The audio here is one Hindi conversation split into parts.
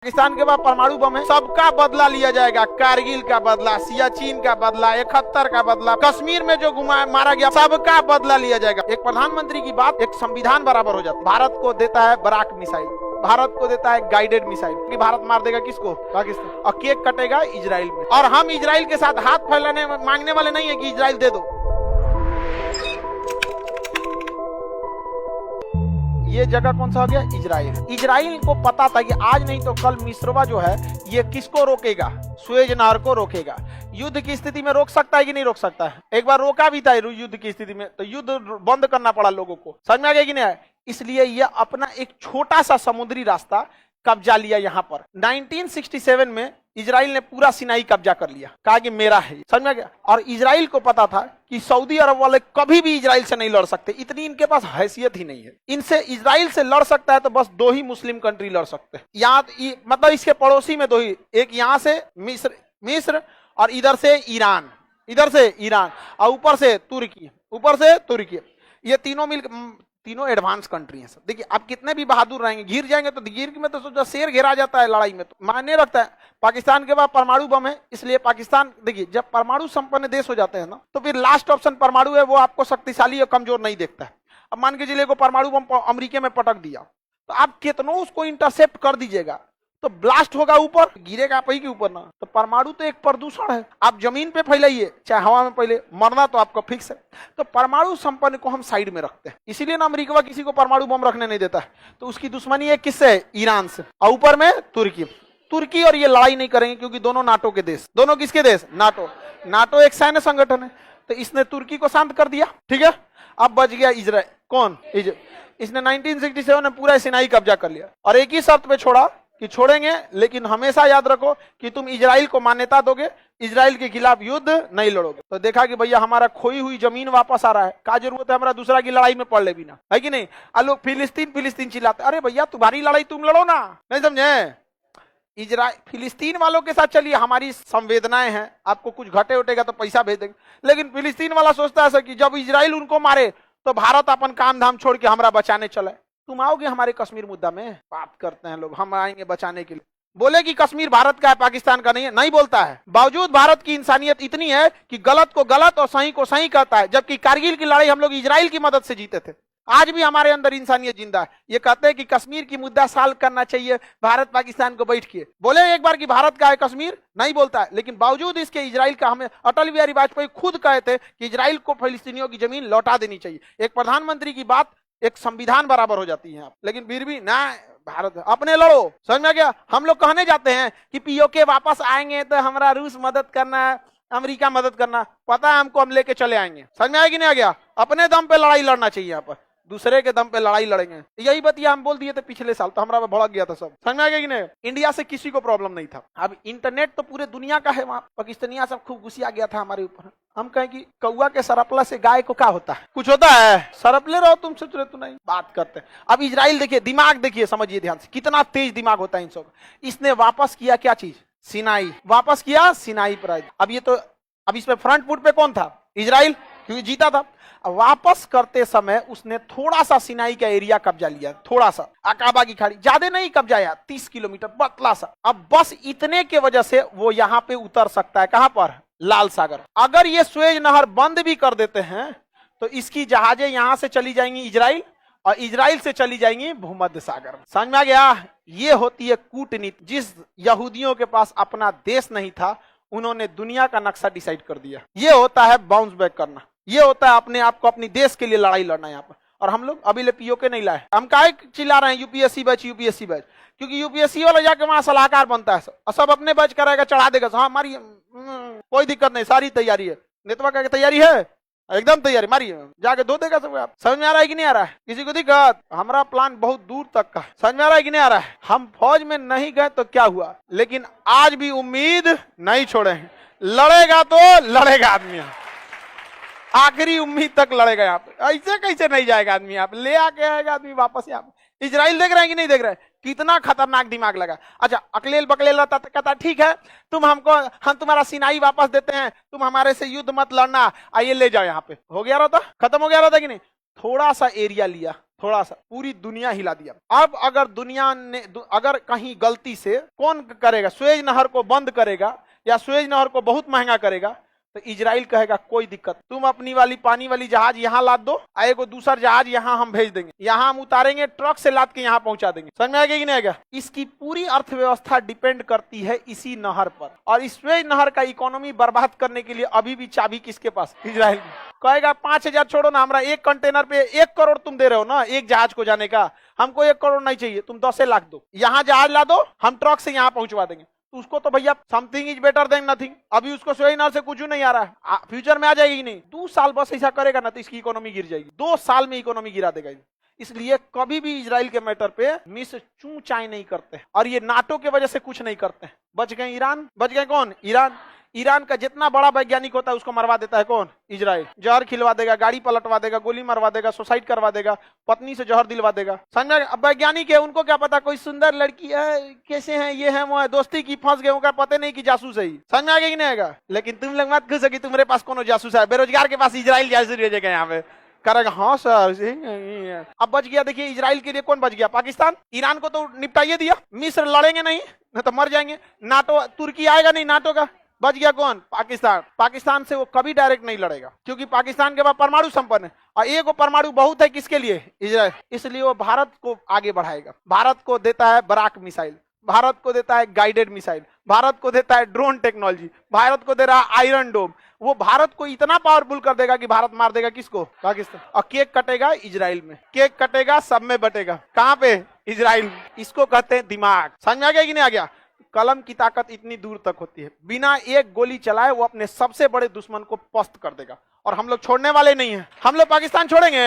पाकिस्तान के पास परमाणु बम है, सबका बदला लिया जाएगा। कारगिल का बदला, सियाचिन का बदला, 71 का बदला, कश्मीर में जो मारा गया सबका बदला लिया जाएगा। एक प्रधानमंत्री की बात एक संविधान बराबर हो जाता है। भारत को देता है बराक मिसाइल, भारत को देता है गाइडेड मिसाइल कि भारत मार देगा किसको? पाकिस्तान। और केक कटेगा इजराइल में। और हम इजराइल के साथ हाथ फैलाने मांगने वाले नहीं है कि इजराइल दे दो। ये जगह कौन सा हो गया? इजराइल। इजराइल को पता था कि आज नहीं तो कल मिस्रवा जो है ये किसको रोकेगा? सुएज नहर को रोकेगा। युद्ध की स्थिति में रोक सकता है कि नहीं रोक सकता है? एक बार रोका भी था युद्ध की स्थिति में, तो युद्ध बंद करना पड़ा लोगों को। समझ में आ गया कि नहीं? इसलिए ये अपना एक छोटा सा समुद्री रास्ता कब्जा लिया। यहाँ पर 1967 में इजराइल ने पूरा सिनाई कब्जा कर लिया, कहा कि मेरा है। समझ में गया? और इजराइल को पता था कि सऊदी अरब वाले कभी भी इजराइल से नहीं लड़ सकते, इतनी इनके पास हैसियत ही नहीं है। इनसे इजराइल से लड़ सकता है तो बस दो ही मुस्लिम कंट्री लड़ सकते हैं। यहाँ मतलब इसके पड़ोसी में दो ही, एक यहाँ से मिस्र और इधर से ईरान, इधर से ईरान और ऊपर से तुर्की। ये तीनों एडवांस कंट्री हैं सब। देखिए आप कितने भी बहादुर रहेंगे, घिर जाएंगे तो गिर में तो सोचा शेर घेरा जाता है लड़ाई में, तो मायने रखता है। पाकिस्तान के पास परमाणु बम है, इसलिए पाकिस्तान, देखिए जब परमाणु संपन्न देश हो जाते हैं ना, तो फिर लास्ट ऑप्शन परमाणु है, वो आपको शक्तिशाली और कमजोर नहीं देखता है। अब मान के चलिए को परमाणु बम अमेरिका में पटक दिया, तो आप कितनों उसको इंटरसेप्ट कर दीजिएगा तो ब्लास्ट होगा ऊपर, गिरेगा आप ही के ऊपर ना। तो परमाणु तो एक प्रदूषण है, आप जमीन पे फैलाइए चाहे हवा में फैले, मरना तो आपका फिक्स है। तो परमाणु संपन्न को हम साइड में रखते हैं, इसीलिए ना अमेरिका किसी को परमाणु बम रखने नहीं देता है। तो उसकी दुश्मनी है किससे? ईरान से। और ऊपर में तुर्की और ये लड़ाई नहीं करेंगे क्योंकि दोनों नाटो के देश। दोनों किसके देश? नाटो एक सैन्य संगठन है। तो इसने तुर्की को शांत कर दिया, ठीक है। अब बच गया इजराइल। कौन? इसने 1967 में पूरा सिनाई कब्जा कर लिया और एक ही शर्त पे छोड़ा कि छोड़ेंगे, लेकिन हमेशा याद रखो कि तुम इजराइल को मान्यता दोगे, इजराइल के खिलाफ युद्ध नहीं लड़ोगे। तो देखा कि भैया हमारा खोई हुई जमीन वापस आ रहा है, क्या जरूरत है हमारा दूसरा की लड़ाई में पड़ ले बिना, है कि नहीं? लोग फिलिस्तीन चिल्लाते, अरे भैया तुम्हारी लड़ाई तुम लड़ो ना, नहीं समझे? इजराइल फिलिस्तीन वालों के साथ चलिए, हमारी संवेदनाएं हैं, आपको कुछ घटे उठेगा तो पैसा भेज देंगे। लेकिन फिलिस्तीन वाला सोचता है कि जब इजराइल उनको मारे तो भारत अपन काम धाम छोड़ के हमारा बचाने चले। तुम आओगे हमारे कश्मीर मुद्दा में? बात करते हैं लोग, हम आएंगे बचाने के लिए। बोले कि कश्मीर भारत का है, पाकिस्तान का नहीं है, नहीं बोलता है। बावजूद भारत की इंसानियत इतनी है कि गलत को गलत और सही को सही कहता है। जबकि कारगिल की लड़ाई हम लोग इजराइल की मदद से जीते थे। आज भी हमारे अंदर इंसानियत जिंदा है। ये कहते हैं कि कश्मीर की मुद्दा सॉल्व करना चाहिए भारत पाकिस्तान को बैठ के। बोले एक बार कि भारत का है कश्मीर, नहीं बोलता है। लेकिन बावजूद इसके इजराइल का, हमें अटल बिहारी वाजपेयी खुद कहे थे कि इजराइल को फिलिस्तीनियों की जमीन लौटा देनी चाहिए। एक प्रधानमंत्री की बात एक संविधान बराबर हो जाती है। लेकिन फिर भी ना, भारत अपने लड़ो। समझ में गया? हम लोग कहने जाते हैं कि पीओके वापस आएंगे तो हमारा रूस मदद करना है, अमेरिका मदद करना, पता है हमको, हम लेके चले आएंगे। समझ में आएगी नहीं आ गया? अपने दम पे लड़ाई लड़ना चाहिए, यहाँ पर दूसरे के दम पे लड़ाई लड़ेंगे। यही बतिया हम बोल दिए थे पिछले साल, तो हमारा भड़क गया था सब। समझ में आ गया कि नहीं? इंडिया से किसी को प्रॉब्लम नहीं था। अब इंटरनेट तो पूरे दुनिया का है, वहां पाकिस्तानिया सब खूब गुस्सा गया था हमारे ऊपर। हम कहें कि कौआ के सरपला से गाय को क्या होता है? कुछ होता है? सरपले रहो तुम, सोच रहे तो नहीं। बात करते हैं। अब इजराइल देखिए, दिमाग देखिए, समझिए ध्यान से, कितना तेज दिमाग होता है इन सब। इसने वापस किया क्या चीज? सिनाई। वापस किया सिनाई प्राइज। अब इसमें फ्रंट फुट पे कौन था? इजराइल, क्योंकि जीता था। वापस करते समय उसने थोड़ा सा सिनाई का एरिया कब्जा लिया, थोड़ा सा अकाबा की खाड़ी, ज्यादा नहीं कब्जाया, 30 किलोमीटर पतला सा। अब बस इतने के वजह से वो यहाँ पे उतर सकता है। कहां पर? लाल सागर। अगर ये सुएज नहर बंद भी कर देते हैं तो इसकी जहाजें यहां से चली जाएंगी इजराइल, और इजराइल से चली जाएंगी भूमध्य सागर। समझ में आ गया? ये होती है कूटनीति। जिस यहूदियों के पास अपना देश नहीं था, उन्होंने दुनिया का नक्शा डिसाइड कर दिया। ये होता है बाउंस बैक करना, ये होता है अपने आप को, अपनी देश के लिए लड़ाई लड़ना यहाँ पर। और हम लोग अभी ले पीओके नहीं लाए। हम काहे चिल्ला रहे हैं यूपीएससी बैच, क्योंकि यूपीएससी वाला जाके वहां सलाहकार बनता है, सब अपने बैच कराएगा, चढ़ा देगा। हाँ मारिए, कोई दिक्कत नहीं, सारी तैयारी है। नेतवा का तैयारी है, एकदम तैयारी, मारिए, जाके धो देगा सब। आप समझ में आ रहा है कि नहीं आ रहा है? किसी को दिक्कत? हमारा प्लान बहुत दूर तक का। समझ में आ रहा है कि नहीं आ रहा है? हम फौज में नहीं गए तो क्या हुआ, लेकिन आज भी उम्मीद नहीं छोड़े हैं। लड़ेगा तो लड़ेगा आदमी, आखिरी उम्मीद तक लड़ेगा। यहाँ पे ऐसे कैसे नहीं जाएगा आदमी, यहाँ पे ले आके आएगा आदमी वापस। यहाँ पे इजराइल देख रहे हैं कि नहीं देख रहे हैं? कितना खतरनाक दिमाग लगा। अच्छा, अकलेल बकलेल रहता तो कहता ठीक है, हम तुम्हारा सिनाई वापस देते हैं, तुम हमारे से युद्ध मत लड़ना, आइए ले जाओ। यहाँ पे हो गया रहता, खत्म हो गया रहता कि नहीं? थोड़ा सा एरिया लिया, थोड़ा सा पूरी दुनिया हिला दिया। अब अगर दुनिया ने अगर कहीं गलती से कौन करेगा, सुएज नहर को बंद करेगा या सुएज नहर को बहुत महंगा करेगा, तो इजराइल कहेगा कोई दिक्कत, तुम अपनी वाली पानी वाली जहाज यहाँ लाद दो, एगो दूसरा जहाज यहाँ हम भेज देंगे, यहाँ हम उतारेंगे, ट्रक से लाद के यहाँ पहुंचा देंगे। समझ में आएगा कि नहीं आएगा? इसकी पूरी अर्थव्यवस्था डिपेंड करती है इसी नहर पर, और इस सुएज नहर का इकोनॉमी बर्बाद करने के लिए अभी भी चाबी किसके पास? इजराइल की। कहेगा 5,000 छोड़ो ना, हमारा एक कंटेनर पे 1 करोड़ तुम दे रहे हो ना एक जहाज को जाने का, हमको 1 करोड़ नहीं चाहिए, तुम 10 लाख दो, यहाँ जहाज ला दो, हम ट्रक से यहाँ पहुंचवा देंगे। उसको तो भैया something is better than nothing, अभी उसको सुएज नहर से कुछ नहीं आ रहा है, फ्यूचर में आ जाएगी नहीं। 2 साल बस ऐसा करेगा ना तो इसकी इकोनॉमी गिर जाएगी, 2 साल में इकोनॉमी गिरा देगा। इसलिए कभी भी इजराइल के मैटर पे मिस्र चू चाय नहीं करते, और ये नाटो के वजह से कुछ नहीं करते। बच गए ईरान, बच गए कौन? ईरान। ईरान का जितना बड़ा वैज्ञानिक होता है उसको मरवा देता है कौन? इजराइल। जहर खिलवा देगा, गाड़ी पलटवा देगा, गोली मरवा देगा, सुसाइड करवा देगा, पत्नी से जहर दिलवा देगा। समझ, अब वैज्ञानिक है, उनको क्या पता कोई सुंदर लड़की है, कैसे है, ये है वो है, दोस्ती की फंस गए, उनका पता नहीं कि जासूस है। समझ में आएगा कि नहीं आएगा? लेकिन तुम लोग मत खुश हो कि तुम्हारे पास कोनो जासूस है, बेरोजगार के पास इजराइल जासूस भेजेगा यहाँ पे, करेगा हाँ सर। अब बच गया, देखिए इजराइल के लिए कौन बच गया? पाकिस्तान। ईरान को तो निपटाइए दिया, मिस्र लड़ेंगे नहीं तो मर जाएंगे, नाटो तुर्की आएगा नहीं नाटो का, बच गया कौन? पाकिस्तान। पाकिस्तान से वो कभी डायरेक्ट नहीं लड़ेगा क्योंकि पाकिस्तान के पास परमाणु संपन्न है, और एक परमाणु बहुत है किसके लिए? इजराइल। इसलिए वो भारत को आगे बढ़ाएगा। भारत को देता है बराक मिसाइल, भारत को देता है गाइडेड मिसाइल, भारत को देता है ड्रोन टेक्नोलॉजी, भारत को दे रहा है आयरन डोम। वो भारत को इतना पावरफुल कर देगा कि भारत मार देगा किसको? पाकिस्तान। और केक कटेगा इजराइल में, केक कटेगा सब में बटेगा, कहां पे? इजराइल। इसको कहते हैं दिमाग। समझ में आ गया कि नहीं आ गया? कलम की ताकत इतनी दूर तक होती है, बिना एक गोली चलाए वो अपने सबसे बड़े दुश्मन को पस्त कर देगा, और हम लोग छोड़ने वाले नहीं हैं। हम लोग पाकिस्तान छोड़ेंगे?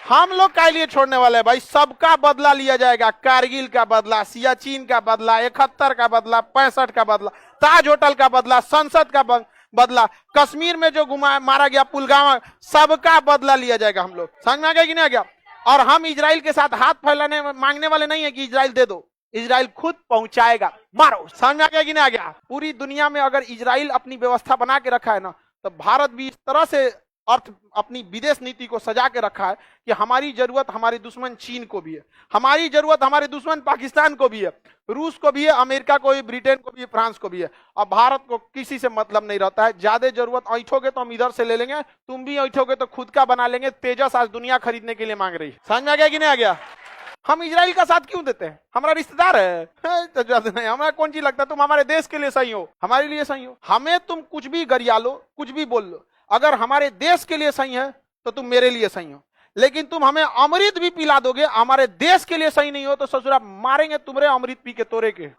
हम लोग काय लिए छोड़ने वाले हैं भाई? सबका बदला लिया जाएगा, कारगिल का बदला, सियाचिन का बदला, 71 का बदला, 65 का बदला, ताज होटल का बदला, संसद का बदला, कश्मीर में जो मारा गया पुलवामा, सबका बदला लिया जाएगा हम लोग। समझ में आ गया कि नहीं आ गया? और हम इजराइल के साथ हाथ फैलाने मांगने वाले नहीं है कि इजराइल दे दो, इजराइल खुद पहुंचाएगा, मारो। समझ में आ गया कि नहीं आ गया? पूरी दुनिया में अगर इजराइल अपनी व्यवस्था बना के रखा है ना, तो भारत भी इस तरह से अपनी विदेश नीति को सजा के रखा है कि हमारी जरूरत हमारे दुश्मन चीन को भी है, हमारी जरूरत हमारे दुश्मन पाकिस्तान को भी है, रूस को भी है, अमेरिका को भी, ब्रिटेन को भी है, फ्रांस को भी है। और भारत को किसी से मतलब नहीं रहता है। ज्यादा जरूरत ऐठोगे तो हम इधर से ले लेंगे, तुम भी ऐठोगे तो खुद का बना लेंगे। तेजस आज दुनिया खरीदने के लिए मांग रही है। समझ में आ गया कि नहीं आ गया? हम इजराइल का साथ क्यों देते हैं? हमारा रिश्तेदार है तो नहीं, हमें कौन चीज लगता है? तुम हमारे देश के लिए सही हो, हमारे लिए सही हो। हमें तुम कुछ भी गरिया लो, कुछ भी बोल लो, अगर हमारे देश के लिए सही है तो तुम मेरे लिए सही हो। लेकिन तुम हमें अमृत भी पिला दोगे, हमारे देश के लिए सही नहीं हो तो ससुरा मारेंगे तुम्हारे अमृत पी के तोरे के।